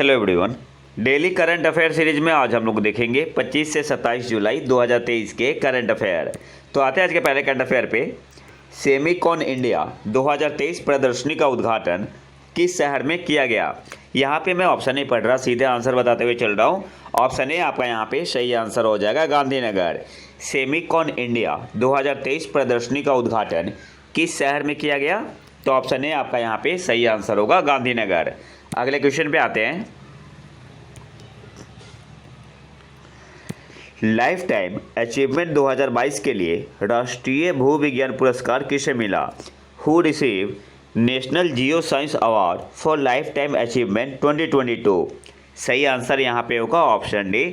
Hello everyone. Daily current affair series में आज हम लोग देखेंगे 25 से 27 जुलाई 2023 के करंट अफेयर। तो आते हैं आज के पहले करंट अफेयर पे। सेमिकॉन इंडिया 2023 प्रदर्शनी का उद्घाटन किस शहर में किया गया? यहाँ पे मैं ऑप्शन नहीं पढ़ रहा, सीधे आंसर बताते हुए चल रहा हूँ। ऑप्शन ए आपका यहाँ पे सही आंसर हो जाएगा, गांधीनगर। सेमिकॉन इंडिया 2023 प्रदर्शनी का उद्घाटन किस शहर में किया गया? तो ऑप्शन ए आपका यहाँ पे सही आंसर होगा, गांधीनगर। अगले क्वेश्चन पे आते हैं। लाइफ टाइम अचीवमेंट 2022 के लिए राष्ट्रीय भू विज्ञान पुरस्कार किसे मिला? Who receive national geo science award for life time achievement 2022? सही आंसर यहाँ पे होगा option D,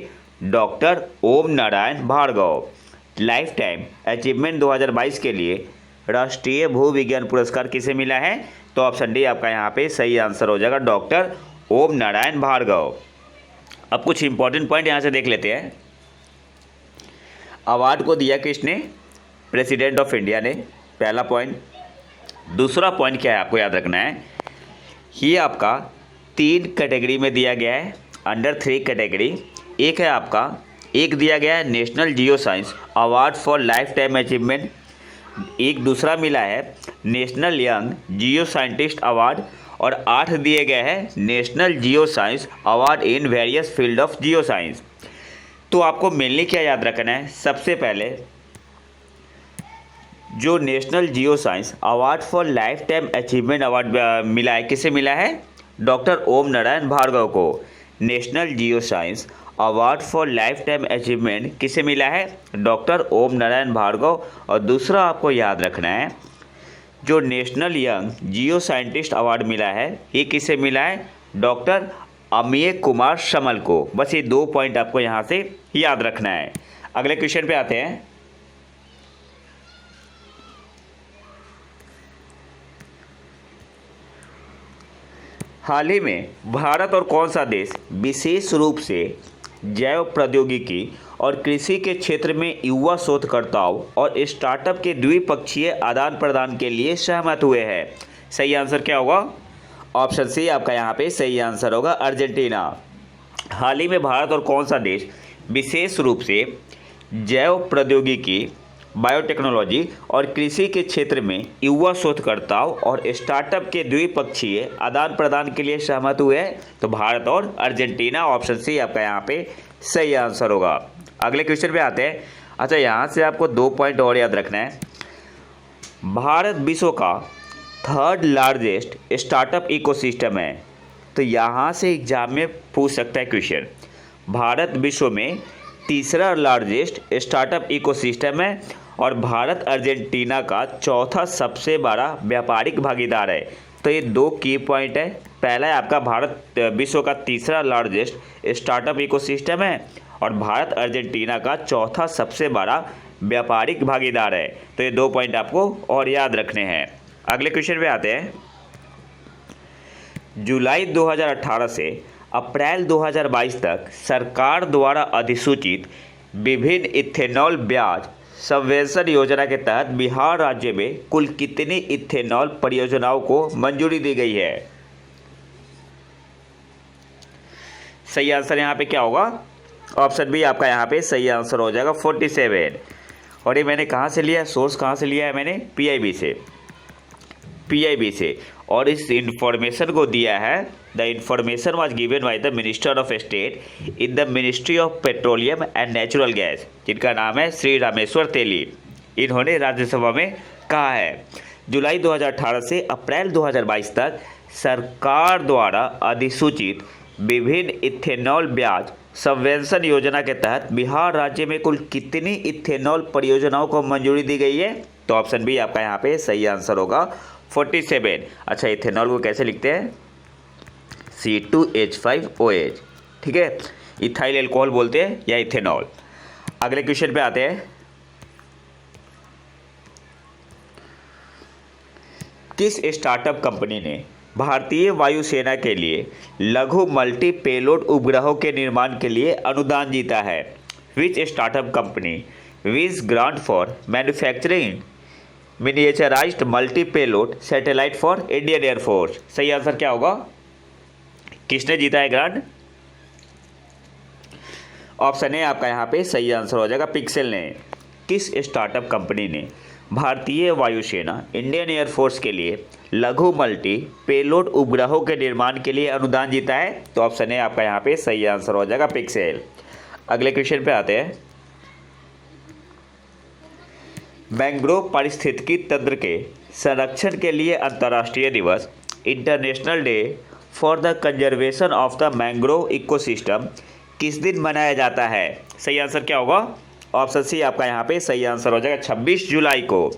doctor Om Narayan Bhargava. Life time achievement 2022 के लिए राष्ट्रीय भू विज्ञान पुरस्कार किसे मिला है? तो ऑप्शन डी आपका यहाँ पे सही आंसर हो जाएगा, डॉक्टर ओम नारायण भार्गव। अब कुछ इंपॉर्टेंट पॉइंट यहाँ से देख लेते हैं। अवार्ड को दिया किसने? प्रेसिडेंट ऑफ इंडिया ने, पहला पॉइंट। दूसरा पॉइंट क्या है आपको याद रखना है, ये आपका 3 कैटेगरी में दिया गया है, अंडर 3 कैटेगरी। एक है आपका, एक दिया गया है national geo science award for life time achievement, एक दूसरा मिला है नेशनल यंग जियो साइंटिस्ट अवार्ड, और 8 दिए गए हैं national geo science award in various field of geo science. तो आपको मेनली क्या याद रखना है, सबसे पहले जो national geo science award for life time achievement award मिला है, किसे मिला है? डॉक्टर ओम नारायण भार्गव को। National geo science award for life time achievement किसे मिला है? डॉक्टर ओम नारायण भार्गव। और दूसरा आपको याद रखना है, जो नेशनल यंग जियो साइंटिस्ट अवार्ड मिला है, ये किसे मिला है? डॉक्टर अमिय कुमार समल को। बस ये 2 पॉइंट आपको यहाँ से याद रखना है। अगले क्वेश्चन पे आते हैं। हाल ही में भारत और कौन सा देश विशेष रूप से जैव प्रौद्योगिकी और कृषि के क्षेत्र में युवा शोधकर्ताओं और स्टार्टअप के द्विपक्षीय आदान प्रदान के लिए सहमत हुए हैं? सही आंसर क्या होगा? ऑप्शन सी आपका यहाँ पे सही आंसर होगा, अर्जेंटीना। हाल ही में भारत और कौन सा देश विशेष रूप से जैव प्रौद्योगिकी, बायोटेक्नोलॉजी और कृषि के क्षेत्र में युवा शोधकर्ताओं और स्टार्टअप के द्विपक्षीय आदान प्रदान के लिए सहमत हुए हैं? तो भारत और अर्जेंटीना, ऑप्शन सी आपका यहाँ पे सही आंसर होगा। अगले क्वेश्चन पे आते हैं। अच्छा, यहाँ से आपको 2 पॉइंट और याद रखना है। भारत विश्व का 3rd लार्जेस्ट स्टार्टअप इकोसिस्टम है। तो यहाँ से एग्जाम में पूछ सकता है क्वेश्चन, भारत विश्व में 3रा लार्जेस्ट स्टार्टअप इकोसिस्टम है और भारत अर्जेंटीना का 4था सबसे बड़ा व्यापारिक भागीदार है। तो ये 2 की पॉइंट है। पहला है आपका, भारत विश्व का 3रा लार्जेस्ट स्टार्टअप इकोसिस्टम है और भारत अर्जेंटीना का 4था सबसे बड़ा व्यापारिक भागीदार है। तो ये 2 पॉइंट आपको और याद रखने हैं। अगले क्वेश्चन पे आते हैं। जुलाई 2018 से अप्रैल 2022 तक सरकार द्वारा अधिसूचित विभिन्न इथेनॉल ब्याज सबवेंशन योजना के तहत बिहार राज्य में कुल कितनी इथेनॉल परियोजनाओं को मंजूरी दी गई है? सही आंसर यहाँ पे क्या होगा? ऑप्शन बी आपका यहाँ पे सही आंसर हो जाएगा, 47। और ये मैंने कहाँ से लिया है, सोर्स कहाँ से लिया है मैंने? पीआईबी से। और इस इंफॉर्मेशन को दिया है, the information was given by the minister of state in the ministry of petroleum and natural gas, जिनका नाम है श्री रामेश्वर तेली। इन्होंने राज्यसभा में कहा है, जुलाई 2018 से अप्रैल 2022 तक सरकार द्वारा अधिसूचित विभिन्न इथेनॉल ब्याज सबवेंशन योजना के तहत बिहार राज्य में कुल कितनी इथेनॉल परियोजनाओं को मंजूरी दी गई है? तो ऑप्शन बी आपका यहाँ पे सही आंसर होगा, 47। अच्छा, इथेनॉल को कैसे लिखते हैं? C2H5OH, ठीक है, इथाइल एल्कोहल बोलते हैं या इथेनॉल। अगले क्वेश्चन पे आते हैं। किस स्टार्टअप कंपनी ने भारतीय वायुसेना के लिए लघु मल्टी पेलोड उपग्रहों के निर्माण के लिए अनुदान जीता है? Which startup company wins grant for manufacturing miniaturized multi payload satellite for Indian air force? सही आंसर क्या होगा? किसने जीता है ग्रांट? ऑप्शन ए आपका यहाँ पे सही आंसर हो जाएगा पिक्सेल ने। किस स्टार्टअप कंपनी ने भारतीय वायुसेना इंडियन एयरफोर्स के लिए लघु मल्टी पेलोड उपग्रहों के निर्माण के लिए अनुदान जीता है? तो ऑप्शन ए आपका यहाँ पे सही आंसर हो जाएगा पिक्सेल। अगले क्वेश्चन पे आते हैं। मैंग्रोव पारिस्थितिकी तंत्र के संरक्षण के लिए अंतर्राष्ट्रीय दिवस international day for the conservation of the mangrove ecosystem किस दिन मनाया जाता है? सही आंसर क्या होगा? ऑप्शन सी आपका यहाँ पे सही आंसर हो जाएगा 26 जुलाई को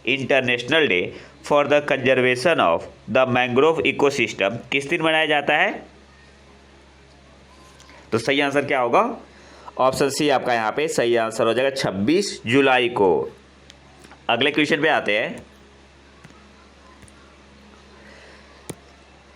international day for the conservation of the mangrove ecosystem किस दिन मनाया जाता है? तो सही आंसर क्या होगा? ऑप्शन सी आपका यहाँ पे सही आंसर हो जाएगा 26 जुलाई को। अगले क्वेश्चन पे आते हैं।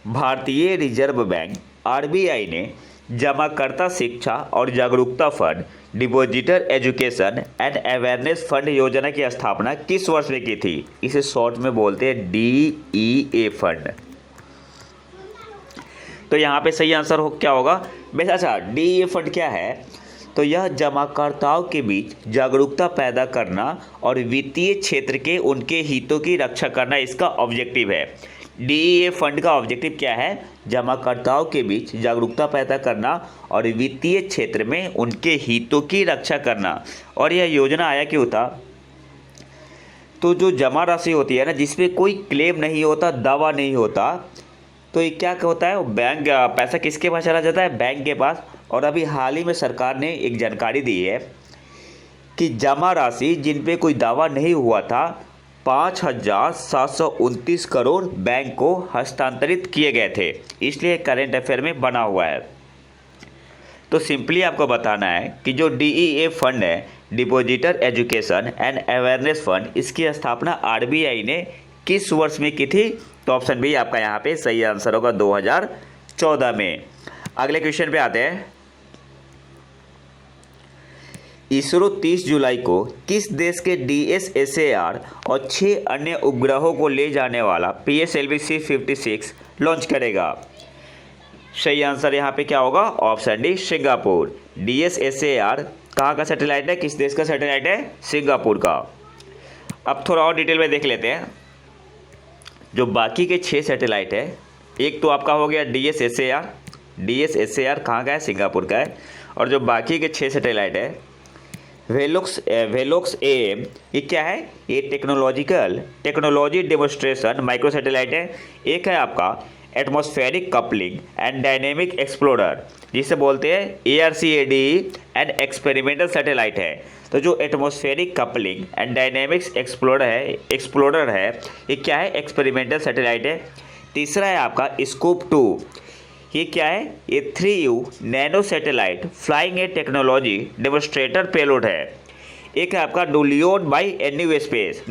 भारतीय रिजर्व बैंक आरबीआई ने जमाकर्ता शिक्षा और जागरूकता fund depositor education and awareness fund योजना की स्थापना किस वर्ष में की थी? इसे शॉर्ट में बोलते हैं DEA फंड। तो यहाँ पे सही आंसर क्या होगा? अच्छा, DEA फंड क्या है? तो यह जमाकर्ताओं के बीच जागरूकता पैदा करना और वित्तीय क्षेत्र के उनके हितों की रक्षा करना इसका ऑब्जेक्टिव है। DEA फंड का ऑब्जेक्टिव क्या है? जमाकर्ताओं के बीच जागरूकता पैदा करना और वित्तीय क्षेत्र में उनके हितों की रक्षा करना। और यह योजना आया क्यों था? तो जो जमा राशि होती है ना, जिसमें कोई क्लेम नहीं होता, दावा नहीं होता, तो ये क्या होता है, बैंक पैसा किसके पास चला जाता है? बैंक के पास। और अभी हाल ही में सरकार ने एक जानकारी दी है कि जमा राशि जिन पे कोई दावा नहीं हुआ था 5,729 करोड़ बैंक को हस्तांतरित किए गए थे, इसलिए करंट अफेयर में बना हुआ है। तो सिंपली आपको बताना है कि जो DEA फंड है, depositor education and awareness fund, इसकी स्थापना RBI ने किस वर्ष में की थी? तो ऑप्शन बी आपका यहाँ पे सही आंसर होगा 2014 में। अगले क्वेश्चन पे आते हैं। इसरो 30 जुलाई को किस देश के DSSAR और 6 अन्य उपग्रहों को ले जाने वाला PSLV C56 लॉन्च करेगा? सही आंसर यहाँ पे क्या होगा? Option D Singapore. DSSAR कहाँ का सैटेलाइट है? किस देश का सैटेलाइट है? सिंगापुर का। अब थोड़ा और डिटेल में देख लेते हैं। जो बाकी के 6 सैटेलाइट है, एक तो आपका हो गया DSSAR कहाँ का है? सिंगापुर का है। और जो बाकी के 6 सैटेलाइट है, वेलोक्स AM, ये क्या है? ये टेक्नोलॉजी डेमोस्ट्रेशन माइक्रो सैटेलाइट है। एक है आपका atmospheric coupling and dynamic explorer, जिसे बोलते हैं ARCADE एंड एक्सपेरिमेंटल सैटेलाइट है। तो जो atmospheric coupling and dynamics explorer है, ये क्या है? एक्सपेरिमेंटल सैटेलाइट है। तीसरा है आपका स्कोप 2, ये क्या है? ये 3U नैनो सैटेलाइट फ्लाइंग ए टेक्नोलॉजी डेमोस्ट्रेटर पेलोड है। एक है आपका डुलियन बाई न्यू स्पेस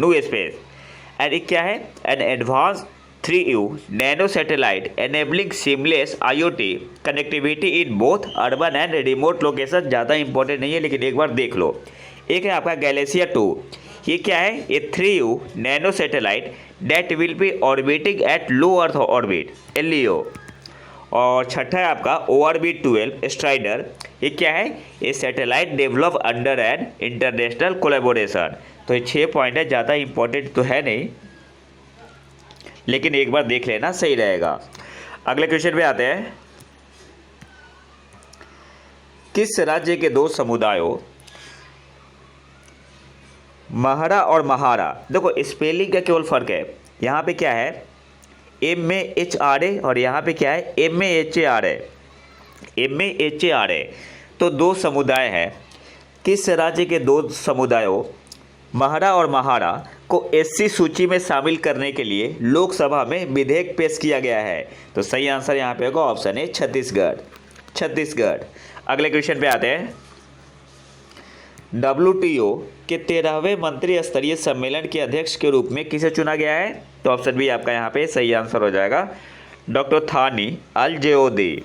एंड एक क्या है? An advance 3U nano satellite enabling seamless IoT connectivity in both urban and remote location. ज़्यादा इंपॉर्टेंट नहीं है, लेकिन एक बार देख लो। एक है आपका गैलेसिया 2, ये क्या है? ये 3U nano satellite that will be orbiting at low earth orbit LEO। और छठा है आपका ORB-12 स्ट्राइडर, ये क्या है? ये satellite develop under an international collaboration. तो ये 6 पॉइंट है, ज़्यादा इंपॉर्टेंट तो है नहीं, लेकिन एक बार देख लेना सही रहेगा। अगले क्वेश्चन पे आते हैं। किस राज्य के 2 समुदायों महरा और महारा, देखो स्पेलिंग का केवल फर्क है, यहाँ पे क्या है MAHRA और यहाँ पे क्या है MAHRA। तो 2 समुदाय हैं। किस राज्य के 2 समुदायों महरा और महारा को SC सूची में शामिल करने के लिए लोकसभा में विधेयक पेश किया गया है? तो सही आंसर यहाँ पे होगा ऑप्शन है छत्तीसगढ़। अगले क्वेश्चन पे आते हैं। WTO के 13वें मंत्री स्तरीय सम्मेलन के अध्यक्ष के रूप में किसे चुना गया है? तो ऑप्शन बी आपका यहाँ पे सही आंसर हो जाएगा डॉक्टर थानी अल जेओदी।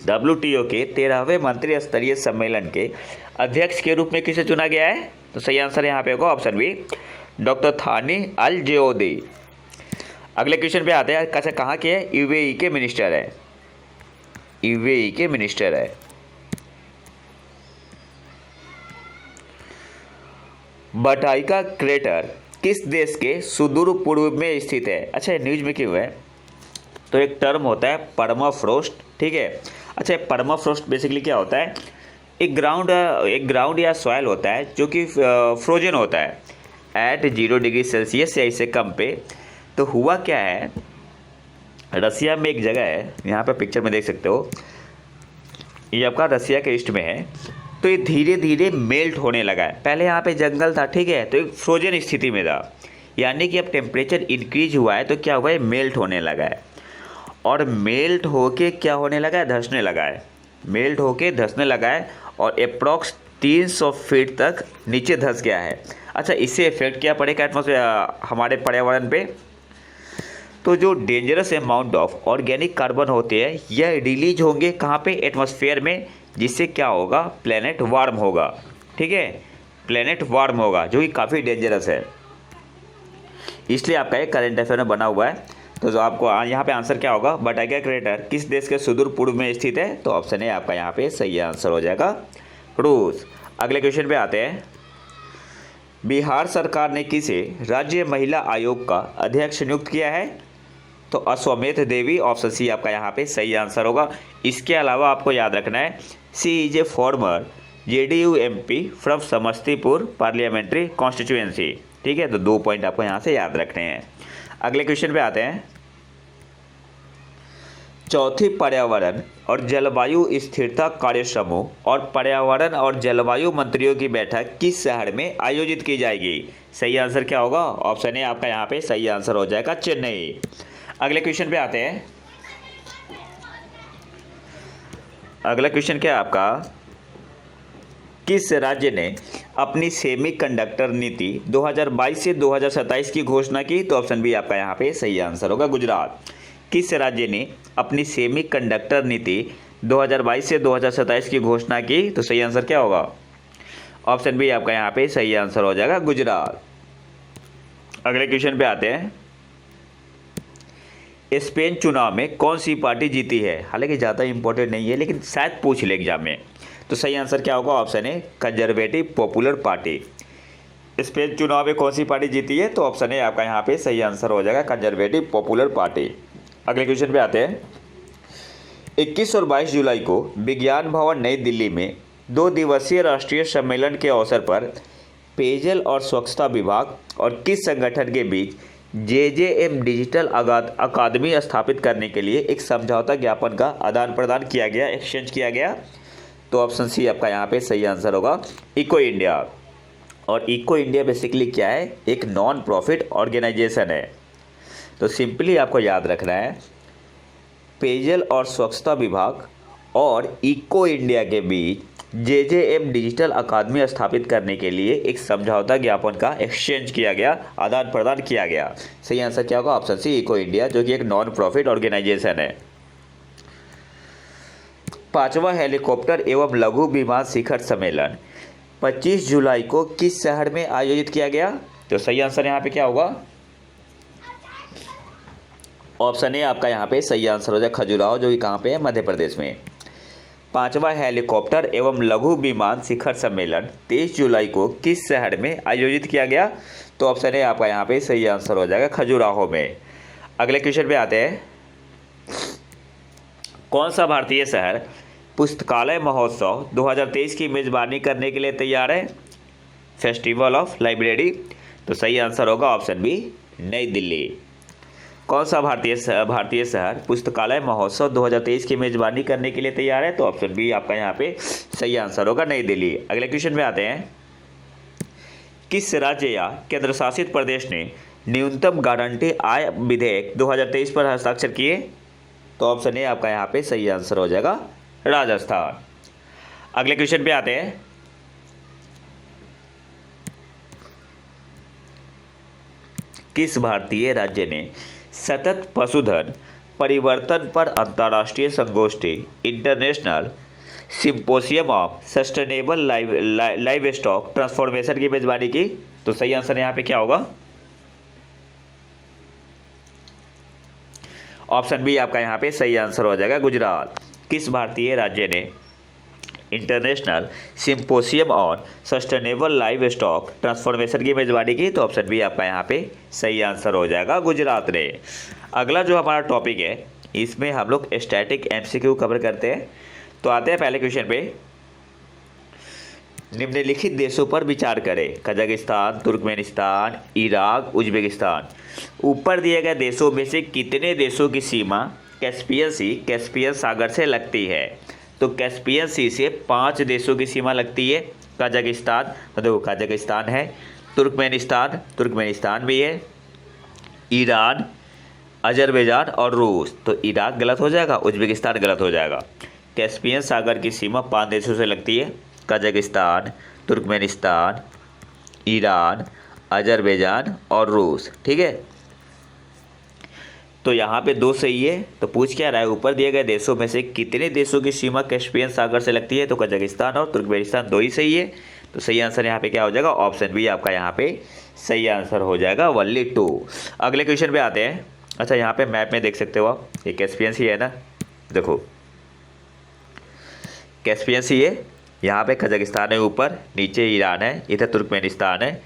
WTO के 13वें मंत्री स्तरीय सम्मेलन के अध्यक्ष के रूप में किसे चुना गया है? तो सही आंसर यहाँ पे होगा ऑप्शन बी डॉक्टर थानी अल जेओदी। अगले क्वेश्चन पे आते हैं। कहाँ के है? UAE के मिनिस्टर है। यूएई के मिनिस्टर है। बटाइका क्रेटर किस देश के सुदूर पूर्व में स्थित है? अच्छा, ये न्यूज में क्यों है? तो एक टर्म होता है परमाफ्रोस्ट, ठीक है। अच्छा, परमाफ्रोस्ट बेसिकली क्या होता है? एक ग्राउंड या सॉइल होता है जो कि फ्रोजन होता है एट 0 डिग्री सेल्सियस या इससे कम पे। तो हुआ क्या है, रसिया में एक जगह है, यहाँ पे पिक्चर में देख सकते हो, ये आपका रसिया के ईस्ट में है। तो ये धीरे धीरे मेल्ट होने लगा है। पहले यहाँ पे जंगल था, ठीक है, तो एक फ्रोजन स्थिति में था, यानी कि अब टेम्परेचर इंक्रीज हुआ है तो क्या हुआ है, मेल्ट होने लगा है। और मेल्ट होके क्या होने लगा है, धंसने लगा है। मेल्ट होके धंसने लगा है और अप्रॉक्स 300 फीट तक नीचे धंस गया है। अच्छा, इससे इफेक्ट क्या पड़ेगा एटमॉस्फेयर, हमारे पर्यावरण पे? तो जो dangerous amount of organic carbon होते हैं यह रिलीज होंगे कहाँ पे, एटमॉस्फेयर में, जिससे क्या होगा, प्लेनेट वार्म होगा, ठीक है, प्लेनेट वार्म होगा, जो कि काफ़ी डेंजरस है। इसलिए आपका एक करंट अफेयर में बना हुआ है। तो जो आपको यहाँ पे आंसर क्या होगा, बटाइका क्रेटर किस देश के सुदूर पूर्व में स्थित है? तो ऑप्शन ए आपका यहाँ पे सही आंसर हो जाएगा, रूस। अगले क्वेश्चन पे आते हैं। बिहार सरकार ने किसे राज्य महिला आयोग का अध्यक्ष नियुक्त किया है? तो अश्वमेध देवी, ऑप्शन सी आपका यहाँ पे सही आंसर होगा। इसके अलावा आपको याद रखना है, she is a former JDU MP from Samastipur parliamentary constituency, ठीक है। तो 2 पॉइंट आपको यहाँ से याद रखने हैं। अगले क्वेश्चन पे आते हैं। चौथी पर्यावरण और जलवायु स्थिरता कार्य समूह और पर्यावरण और जलवायु मंत्रियों की बैठक किस शहर में आयोजित की जाएगी? सही आंसर क्या होगा? ऑप्शन ए आपका यहाँ पे सही आंसर हो जाएगा, चेन्नई। अगले क्वेश्चन पे आते हैं। अगला क्वेश्चन क्या है आपका, किस राज्य ने अपनी सेमीकंडक्टर नीति 2022 से 2027 की घोषणा की? तो ऑप्शन बी आपका यहाँ पे सही आंसर होगा, गुजरात। किस राज्य ने अपनी सेमीकंडक्टर नीति 2022 से 2027 की घोषणा की? तो सही आंसर क्या होगा? ऑप्शन बी आपका यहाँ पे सही आंसर हो जाएगा, गुजरात। अगले क्वेश्चन पे आते हैं। स्पेन चुनाव में कौन सी पार्टी जीती है? हालांकि ज़्यादा इंपॉर्टेंट नहीं है लेकिन शायद पूछ ले एग्जाम में। तो सही आंसर क्या होगा? Option A conservative popular party. Spain चुनाव में कौन सी पार्टी जीती है? तो ऑप्शन ए आपका यहाँ पे सही आंसर हो जाएगा, कंजर्वेटिव पॉपुलर पार्टी। अगले क्वेश्चन पे आते हैं। 21 और 22 जुलाई को विज्ञान भवन नई दिल्ली में 2 दिवसीय राष्ट्रीय सम्मेलन के अवसर पर पेयजल और स्वच्छता विभाग और किस संगठन के बीच जेजेएम डिजिटल अकादमी स्थापित करने के लिए एक समझौता ज्ञापन का आदान प्रदान किया गया, एक्सचेंज किया गया? तो ऑप्शन सी आपका यहाँ पे सही आंसर होगा, इको इंडिया। और इको इंडिया बेसिकली क्या है, एक नॉन प्रॉफिट ऑर्गेनाइजेशन है। तो सिंपली आपको याद रखना है, पेयजल और स्वच्छता विभाग और इको इंडिया के बीच जेजेएम डिजिटल अकादमी स्थापित करने के लिए एक समझौता ज्ञापन का एक्सचेंज किया गया, आदान प्रदान किया गया। सही आंसर क्या होगा? ऑप्शन सी इको इंडिया, जो कि एक नॉन प्रॉफिट ऑर्गेनाइजेशन है। 5वां हेलीकॉप्टर एवं लघु विमान शिखर सम्मेलन 25 जुलाई को किस शहर में आयोजित किया गया? तो सही आंसर यहाँ पे क्या होगा? ऑप्शन ए आपका यहाँ पे सही आंसर हो जाए, खजुराहो, जो कि कहाँ पे है, मध्य प्रदेश में। 5वां हेलीकॉप्टर एवं लघु विमान शिखर सम्मेलन 23 जुलाई को किस शहर में आयोजित किया गया? तो ऑप्शन ए आपका यहाँ पे सही आंसर हो जाएगा, खजुराहो में। अगले क्वेश्चन पे आते हैं। कौन सा भारतीय शहर पुस्तकालय महोत्सव 2023 की मेजबानी करने के लिए तैयार है? Festival of library. तो सही आंसर होगा ऑप्शन बी, नई दिल्ली। कौन सा भारतीय शहर पुस्तकालय महोत्सव 2023 की मेजबानी करने के लिए तैयार है? तो ऑप्शन बी आपका यहाँ पे सही आंसर होगा, नई दिल्ली। अगले क्वेश्चन में आते हैं। किस राज्य या केंद्र शासित प्रदेश ने न्यूनतम गारंटी आय विधेयक 2023 पर हस्ताक्षर किए? तो ऑप्शन ए आपका यहाँ पे सही आंसर हो जाएगा, राजस्थान। अगले क्वेश्चन पे आते हैं। किस भारतीय राज्य ने सतत पशुधन परिवर्तन पर अंतर्राष्ट्रीय संगोष्ठी international symposium of sustainable live stock transformation की मेजबानी की? तो सही आंसर यहाँ पे क्या होगा? ऑप्शन बी आपका यहाँ पे सही आंसर हो जाएगा, गुजरात। किस भारतीय राज्य ने international symposium on sustainable live stock transformation की मेजबानी की? तो ऑप्शन बी आपका यहाँ पे सही आंसर हो जाएगा, गुजरात ने। अगला जो हमारा टॉपिक है इसमें हम लोग स्टैटिक एमसीक्यू कवर करते हैं। तो आते हैं पहले क्वेश्चन पे। निम्नलिखित देशों पर विचार करें: कजाकिस्तान, तुर्कमेनिस्तान, इराक, उज्बेकिस्तान। ऊपर दिए गए देशों में से कितने देशों की सीमा कैस्पियन सागर से लगती है? तो कैस्पियन सी से 5 देशों की सीमा लगती है। कजाकिस्तान, तो देखो कजाकिस्तान है, तुर्कमेनिस्तान भी है, ईरान, अजरबैजान और रूस। तो इराक गलत हो जाएगा, उज्बेकिस्तान गलत हो जाएगा। कैस्पियन सागर की सीमा 5 देशों से लगती है: कजाकिस्तान, तुर्कमेनिस्तान, ईरान, अजरबैजान और रूस। ठीक है, तो यहाँ पे 2 सही है। तो पूछ क्या रहा है, ऊपर दिए गए देशों में से कितने देशों की सीमा कैस्पियन सागर से लगती है? तो कजाकिस्तान और तुर्कमेनिस्तान 2 ही सही है। तो सही आंसर यहाँ पे क्या हो जाएगा? ऑप्शन बी आपका यहाँ पे सही आंसर हो जाएगा, ओनली 2। अगले क्वेश्चन पे आते हैं। अच्छा, यहाँ पे मैप में देख सकते हो आप, ये कैस्पियन सी है ना, देखो कैस्पियन सी है, यहाँ पे कजाकिस्तान है ऊपर, नीचे ईरान है, इधर तुर्कमेनिस्तान है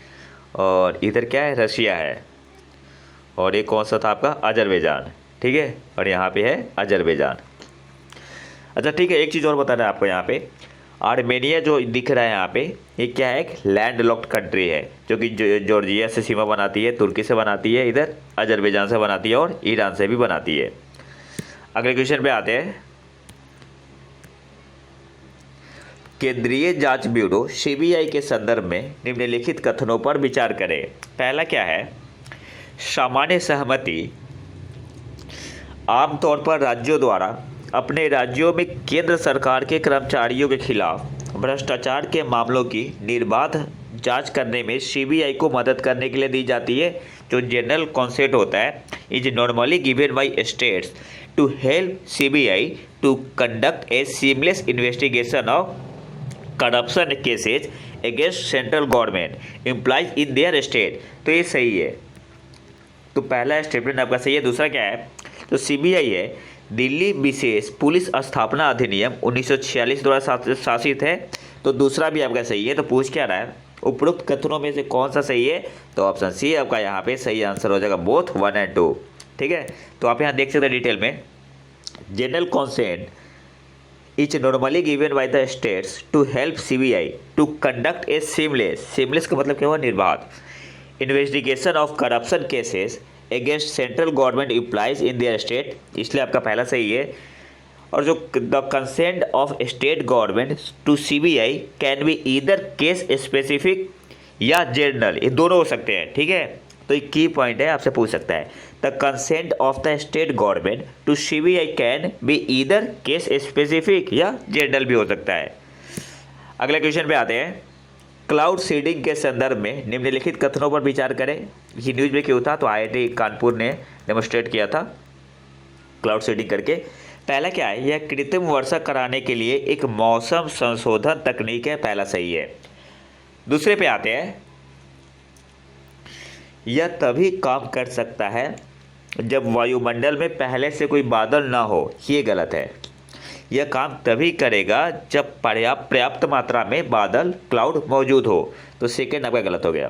और इधर क्या है, रशिया है, और ये कौन सा था आपका, अजरबैजान। ठीक है, और यहाँ पे है अजरबैजान। अच्छा ठीक है, एक चीज़ और बताना है आपको, यहाँ पे आर्मेनिया जो दिख रहा है यहाँ पे, ये क्या है, एक लैंड लॉक्ड कंट्री है जो कि जॉर्जिया से सीमा बनाती है, तुर्की से बनाती है, इधर अजरबैजान से बनाती है और ईरान से भी बनाती है। अगले क्वेश्चन पे आते हैं। केंद्रीय जांच ब्यूरो सीबीआई के संदर्भ में निम्नलिखित कथनों पर विचार करें। पहला क्या है, सामान्य सहमति आमतौर पर राज्यों द्वारा अपने राज्यों में केंद्र सरकार के कर्मचारियों के खिलाफ भ्रष्टाचार के मामलों की निर्बाध जांच करने में सीबीआई को मदद करने के लिए दी जाती है। जो जनरल कॉन्सेप्ट होता है, is normally given by states to help CBI to conduct a seamless investigation of corruption cases against central government employees in their state. तो ये सही है, तो पहला स्टेटमेंट आपका सही है। दूसरा क्या है, तो सीबीआई है दिल्ली विशेष पुलिस स्थापना अधिनियम 1946 द्वारा शासित है। तो दूसरा भी आपका सही है। तो पूछ क्या रहा है, उपरोक्त कथनों में से कौन सा सही है? तो ऑप्शन सी आपका यहाँ पे सही आंसर हो जाएगा, बोथ 1 और 2। ठीक है, तो आप यहाँ देख सकते हैं डिटेल में, general consent is normally given by the states to help CBI to conduct a seamless का मतलब क्या हुआ, निर्बाध investigation of corruption cases against central government employees in their state, इसलिए आपका पहला सही है। और जो the consent of state government to CBI can be either case specific या जनरल, ये दोनों हो सकते हैं। ठीक है, तो एक की पॉइंट है, आपसे पूछ सकता है, the consent of the state government to CBI can be either case specific या जनरल भी हो सकता है। अगले क्वेश्चन पे आते हैं। क्लाउड सीडिंग के संदर्भ में निम्नलिखित कथनों पर विचार करें। ये न्यूज में क्यों था, तो आईआईटी कानपुर ने डेमोस्ट्रेट किया था क्लाउड सीडिंग करके। पहला क्या है, यह कृत्रिम वर्षा कराने के लिए एक मौसम संशोधन तकनीक है, पहला सही है। दूसरे पे आते हैं, यह तभी काम कर सकता है जब वायुमंडल में पहले से कोई बादल ना हो, ये गलत है। यह काम तभी करेगा जब पर्याप्त मात्रा में बादल क्लाउड मौजूद हो, तो सेकेंड आपका गलत हो गया।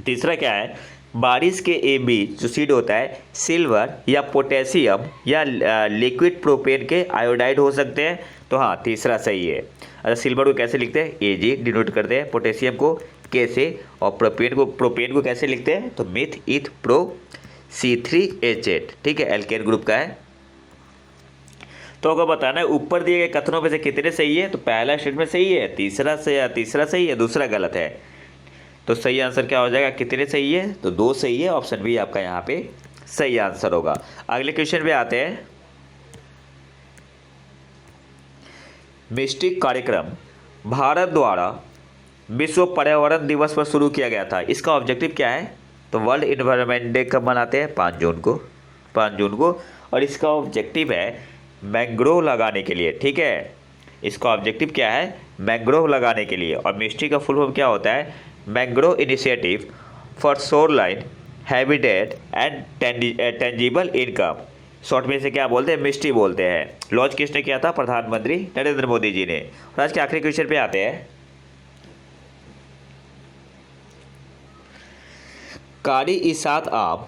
तीसरा क्या है, बारिश के बीज जो सीड होता है सिल्वर या पोटेशियम या लिक्विड प्रोपेन के आयोडाइड हो सकते हैं, तो हाँ तीसरा सही है। अच्छा, सिल्वर को कैसे लिखते हैं, एजी डिनोट करते हैं, पोटेशियम को के से, और प्रोपेन को कैसे लिखते हैं, तो मिथ इथ प्रो C3H8। ठीक है, एल्केन ग्रुप का है। तो अगर बताना है ऊपर दिए गए कथनों में से कितने सही है, तो पहला स्टेटमेंट सही है, तीसरा सही है, दूसरा गलत है। तो सही आंसर क्या हो जाएगा, कितने सही है, तो 2 सही है, ऑप्शन बी आपका यहाँ पे सही आंसर होगा। अगले क्वेश्चन पे आते हैं। मिस्टिक कार्यक्रम भारत द्वारा विश्व पर्यावरण दिवस पर शुरू किया गया था, इसका ऑब्जेक्टिव क्या है, तो वर्ल्ड इन्वायरमेंट डे कब मनाते हैं, 5 जून को, और इसका ऑब्जेक्टिव है मैंग्रोव लगाने के लिए। ठीक है, इसका ऑब्जेक्टिव क्या है, मैंग्रोव लगाने के लिए। और मिस्ट्री का फुल फॉर्म क्या होता है, mangrove initiative for shoreline habitat and tangible income. Short में से क्या बोलते हैं, मिस्टी बोलते हैं। लॉन्च किसने किया था, प्रधानमंत्री नरेंद्र मोदी जी ने। और आज के आखिरी क्वेश्चन पे आते हैं। कारी इसात आम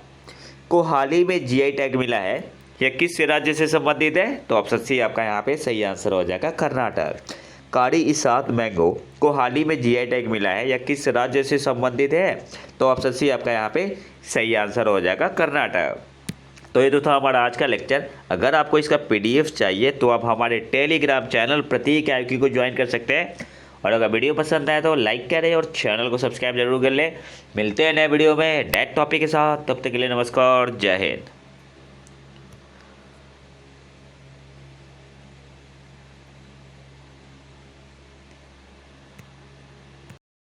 को हाल ही में जीआई टैग मिला है, यह किस राज्य से संबंधित है? तो ऑप्शन सी आपका यहाँ पे सही आंसर हो जाएगा, कर्नाटक। कारी इसात मैंगो को हाल ही में जीआई टैग मिला है, यह किस राज्य से संबंधित है? तो ऑप्शन सी आपका यहाँ पे सही आंसर हो जाएगा, कर्नाटक। तो ये तो था हमारा आज का लेक्चर। अगर आपको इसका पीडीएफ चाहिए तो आप हमारे टेलीग्राम चैनल प्रतीक IQ को ज्वाइन कर सकते हैं। और अगर वीडियो पसंद आए तो लाइक करें और चैनल को सब्सक्राइब जरूर कर लें। मिलते हैं नए वीडियो में नए टॉपिक के साथ, तब तक के लिए नमस्कार, जय हिंद।